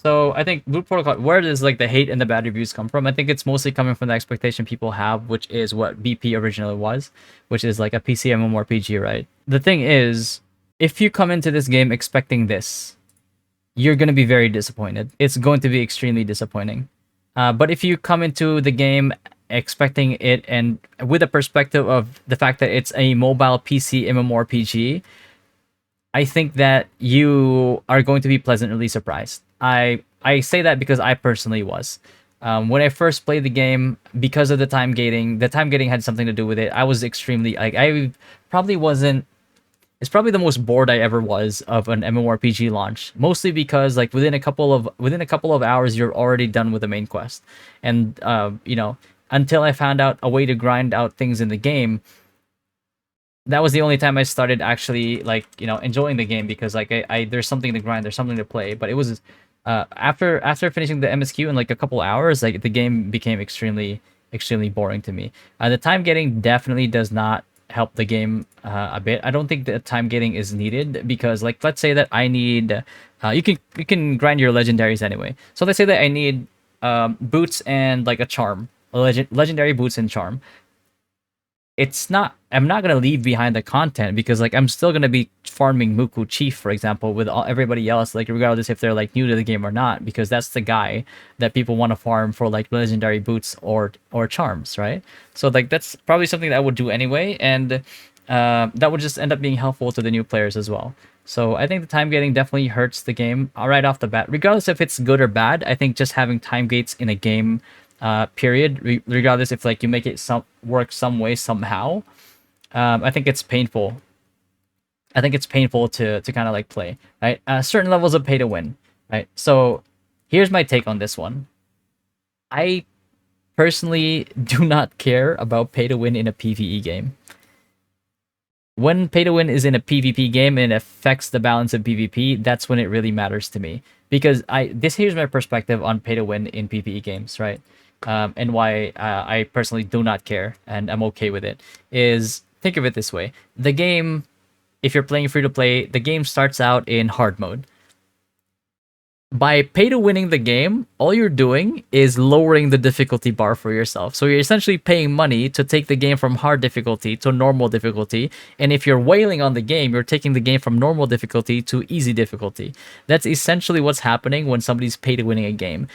So I think Blue Protocol, where does like the hate and the bad reviews come from? I think it's mostly coming from the expectation people have, which is what BP originally was, which is like a PC MMORPG, right? The thing is, if you come into this game expecting this, you're gonna be very disappointed. It's going to be extremely disappointing. But if you come into the game expecting it and with a perspective of the fact that it's a mobile PC MMORPG, I think that you are going to be pleasantly surprised. I say that because I personally was. When I first played the game, because of the time gating had something to do with it. I was extremely like I probably wasn't. It's probably the most bored I ever was of an MMORPG launch. Mostly because like within a couple of hours, you're already done with the main quest, and until I found out a way to grind out things in the game, that was the only time I started actually like enjoying the game because like I there's something to grind, there's something to play. But it was after finishing the MSQ in like a couple hours, like the game became extremely boring to me. The time getting definitely does not help the game a bit. I don't think that time getting is needed because like let's say that I need you can grind your legendaries anyway. So let's say that I need boots and like a charm, legendary boots and charm. I'm not gonna leave behind the content because like I'm still gonna be farming Muku Chief, for example, with everybody else, like regardless if they're like new to the game or not, because that's the guy that people want to farm for like legendary boots or charms, right? So like that's probably something that I would do anyway, and that would just end up being helpful to the new players as well. So I think the time gating definitely hurts the game right off the bat, regardless if it's good or bad. I think just having time gates in a game period, regardless if like you make it work some way somehow, I think it's painful. I think it's painful to kind of like play, right? Certain levels of pay to win, right? So here's my take on this one. I personally do not care about pay to win in a PvE game. When pay to win is in a PvP game and affects the balance of PvP, that's when it really matters to me. Because here's my perspective on pay to win in PvE games, right? And why I personally do not care and I'm okay with it is think of it this way: the game, if you're playing free to play, the game starts out in hard mode. By pay to winning the game, all you're doing is lowering the difficulty bar for yourself. So you're essentially paying money to take the game from hard difficulty to normal difficulty. And if you're wailing on the game, you're taking the game from normal difficulty to easy difficulty. That's essentially what's happening when somebody's pay to winning a game.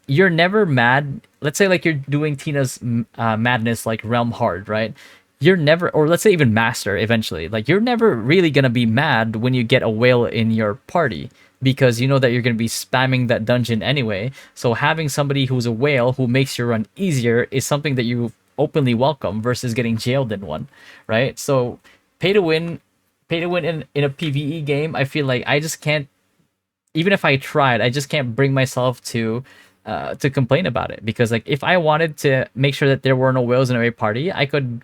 You're never mad. Let's say like you're doing Tina's Madness like Realm Hard, right? You're never, or let's say even Master eventually, like you're never really gonna be mad when you get a whale in your party because you know that you're going to be spamming that dungeon anyway. So having somebody who's a whale who makes your run easier is something that you openly welcome versus getting jailed in one, right? So pay to win, in a PvE game, I feel like I just can't. Even if I tried, I just can't bring myself to complain about it because like if I wanted to make sure that there were no whales in my party, I could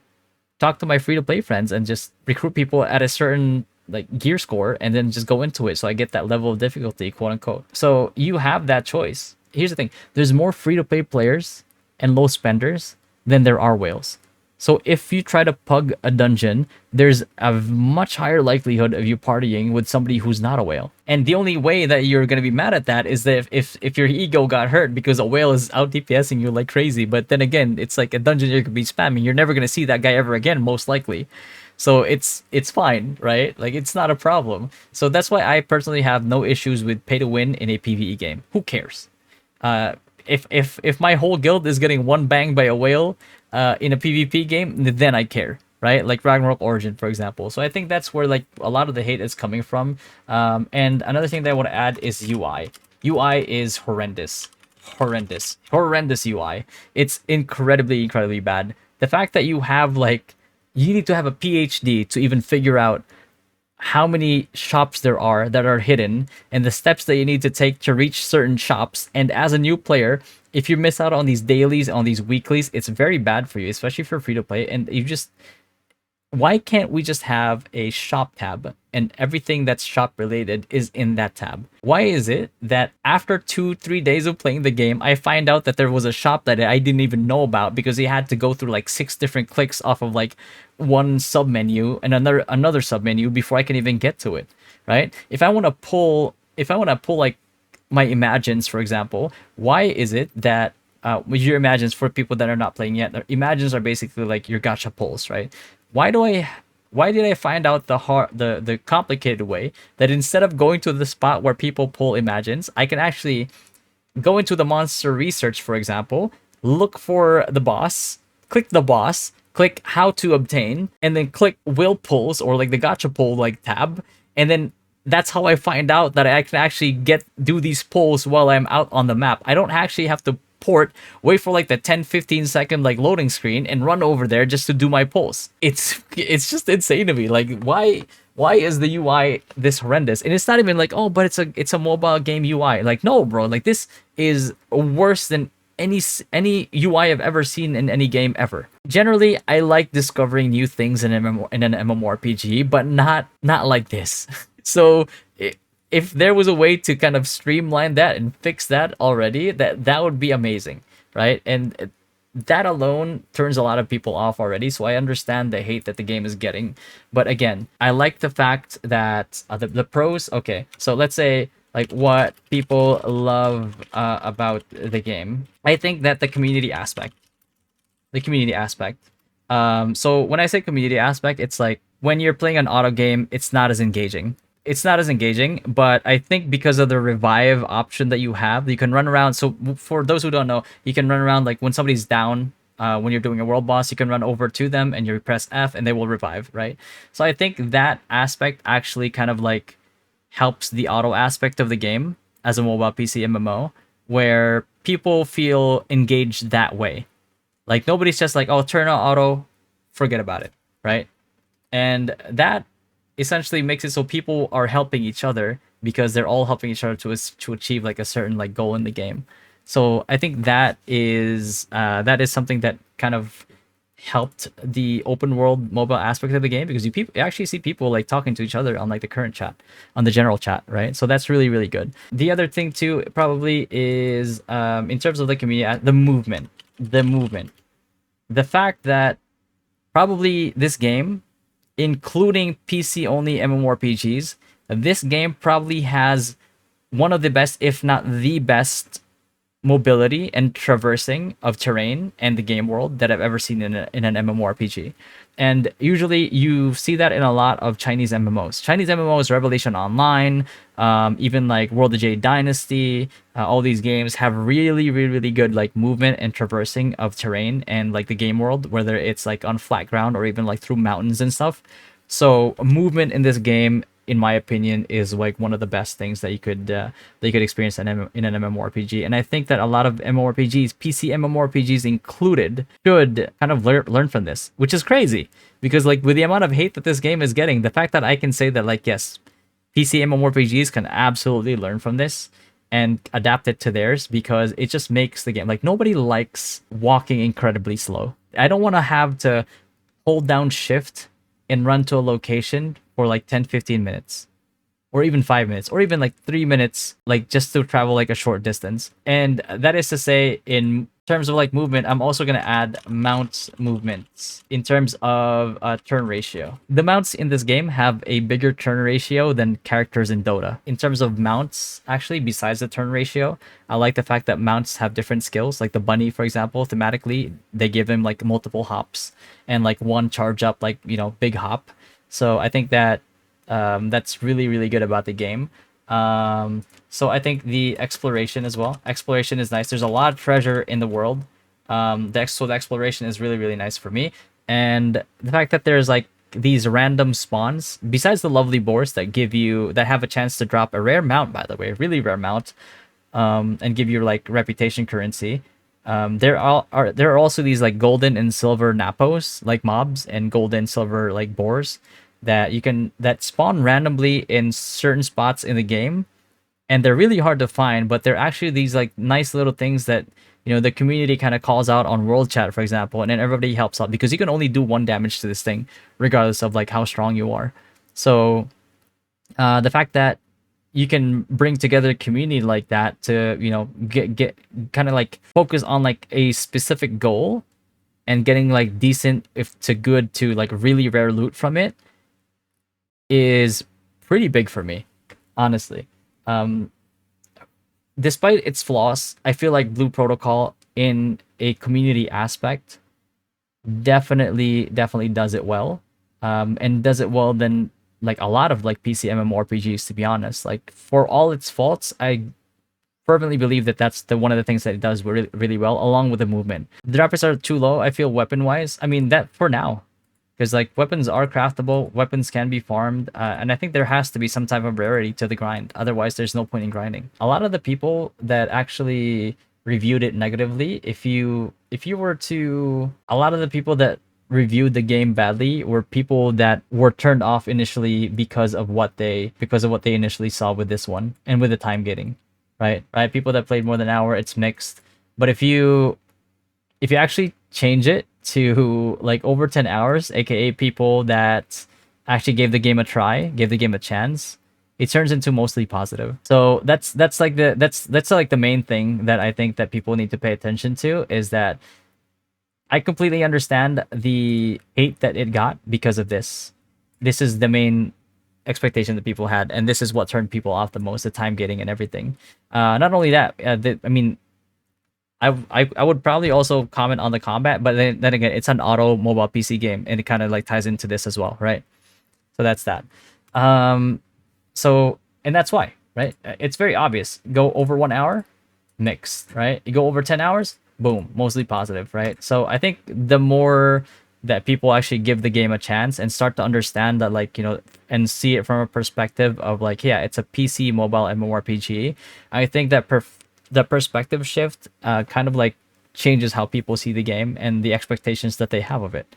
talk to my free to play friends and just recruit people at a certain like gear score and then just go into it so I get that level of difficulty, quote unquote. So you have that choice. Here's the thing: there's more free to play players and low spenders than there are whales. So if you try to pug a dungeon, there's a much higher likelihood of you partying with somebody who's not a whale. And the only way that you're gonna be mad at that is that if your ego got hurt because a whale is out DPSing you like crazy. But then again, it's like a dungeon you could be spamming. You're never gonna see that guy ever again, most likely. So it's fine, right? Like it's not a problem. So that's why I personally have no issues with pay to win in a PvE game. Who cares? If my whole guild is getting one bang by a whale in a PvP game, then I care, right? Like Ragnarok Origin, for example. So I think that's where like a lot of the hate is coming from. And another thing that I want to add is UI. UI is horrendous UI. It's incredibly bad. The fact that you need to have a PhD to even figure out how many shops there are that are hidden and the steps that you need to take to reach certain shops. And as a new player, if you miss out on these dailies, on these weeklies, it's very bad for you, especially if you're free to play. And why can't we just have a shop tab and everything that's shop related is in that tab? Why is it that after 2-3 days of playing the game, I find out that there was a shop that I didn't even know about because you had to go through like 6 different clicks off of like one sub menu and another sub menu before I can even get to it, right? If I want to pull like my imagines, for example, why is it that with your imagines, for people that are not playing yet, imagines are basically like your gacha pulls, right? Why do I why did I find out the complicated way that instead of going to the spot where people pull imagines, I can actually go into the monster research, for example, look for the boss, click the boss, click how to obtain, and then click will pulls or like the gacha pull like tab, and then that's how I find out that I can actually do these pulls while I'm out on the map. I don't actually have to port, wait for like the 10-15 second like loading screen and run over there just to do my pulls. It's just insane to me. Like why is the UI this horrendous? And it's not even like, oh, but it's a mobile game UI. Like, no, bro, like this is worse than any UI I've ever seen in any game ever. Generally, I like discovering new things in an MMORPG, but not like this. So if there was a way to kind of streamline that and fix that already, that would be amazing, right? And that alone turns a lot of people off already. So I understand the hate that the game is getting, but again, I like the fact that the pros. Okay, so let's say like what people love about the game. I think that the community aspect, the community aspect. So when I say community aspect, it's like when you're playing an auto game, it's not as engaging. It's not as engaging, but I think because of the revive option that you have, you can run around. So for those who don't know, you can run around like when somebody's down, when you're doing a world boss, you can run over to them and you press F and they will revive, right? So I think that aspect actually kind of like helps the auto aspect of the game as a mobile PC MMO, where people feel engaged that way. Like nobody's just like, oh, turn on auto, forget about it, right? And that essentially makes it so people are helping each other because they're all helping each other to achieve like a certain like goal in the game. So I think that is something that kind of helped the open world mobile aspect of the game, because you actually see people like talking to each other on like the current chat, on the general chat, right? So that's really really good. The other thing too probably is in terms of the community, the movement, the fact that probably this game, including PC only MMORPGs, this game probably has one of the best, if not the best, mobility and traversing of terrain and the game world that I've ever seen in an MMORPG. And usually you see that in a lot of Chinese MMOs. Chinese MMOs, Revelation Online, even like World of Jade Dynasty, all these games have really, really, really good like movement and traversing of terrain and like the game world, whether it's like on flat ground or even like through mountains and stuff. So movement in this game, in my opinion, is like one of the best things that you could experience in an MMORPG. And I think that a lot of MMORPGs, PC MMORPGs included, should kind of learn from this, which is crazy because like with the amount of hate that this game is getting, the fact that I can say that like yes, PC MMORPGs can absolutely learn from this and adapt it to theirs, because it just makes the game like nobody likes walking incredibly slow. I don't want to have to hold down shift and run to a location for like 10-15 minutes or even 5 minutes or even like 3 minutes, like just to travel like a short distance. And that is to say, in terms of like movement, I'm also going to add mounts movements in terms of turn ratio. The mounts in this game have a bigger turn ratio than characters in Dota. In terms of mounts, actually, besides the turn ratio, I like the fact that mounts have different skills. Like the bunny, for example, thematically, they give him like multiple hops and like one charge up, like, big hop. So I think that that's really, really good about the game. So I think the exploration as well. Exploration is nice. There's a lot of treasure in the world. So the exploration is really, really nice for me. And the fact that there's like these random spawns, besides the lovely boars that have a chance to drop a rare mount, by the way, a really rare mount, and give you like reputation currency. There are also these like golden and silver napos, like mobs, and golden silver like boars that spawn randomly in certain spots in the game, and they're really hard to find, but they're actually these like nice little things that the community kind of calls out on world chat, for example, and then everybody helps out because you can only do 1 damage to this thing regardless of like how strong you are. So the fact that you can bring together a community like that to get kind of like focus on like a specific goal and getting like decent if to good to like really rare loot from it is pretty big for me, honestly. despite its flaws, I feel like Blue Protocol in a community aspect definitely does it well, and does it well than like a lot of like PC MMORPGs, to be honest. Like for all its faults, I fervently believe that that's the one of the things that it does really well, along with the movement. The drop rates are too low, I feel, weapon wise. I mean, that for now, because like weapons are craftable, weapons can be farmed, and I think there has to be some type of rarity to the grind. Otherwise, there's no point in grinding. A lot of the people that actually reviewed it negatively, if you were to, a lot of the people that reviewed the game badly were people that were turned off initially because of what they initially saw with this one and with the time gating, right, people that played more than an hour, it's mixed. But if you actually change it to like over 10 hours, aka people that actually gave the game a try, gave the game a chance, it turns into mostly positive. So that's like the main thing that I think that people need to pay attention to, is that I completely understand the hate that it got because of this. This is the main expectation that people had, and this is what turned people off the most, the time gating and everything. Not only that, I mean, I would probably also comment on the combat, but then again, it's an auto mobile PC game, and it kind of like ties into this as well, right? So that's that. Um, so and that's why, right? It's very obvious. Go over 1 hour, mixed, right? You go over 10 hours, boom, mostly positive, right? So I think the more that people actually give the game a chance and start to understand that, like, and see it from a perspective of like, yeah, it's a PC mobile MMORPG. I think that the perspective shift kind of like changes how people see the game and the expectations that they have of it.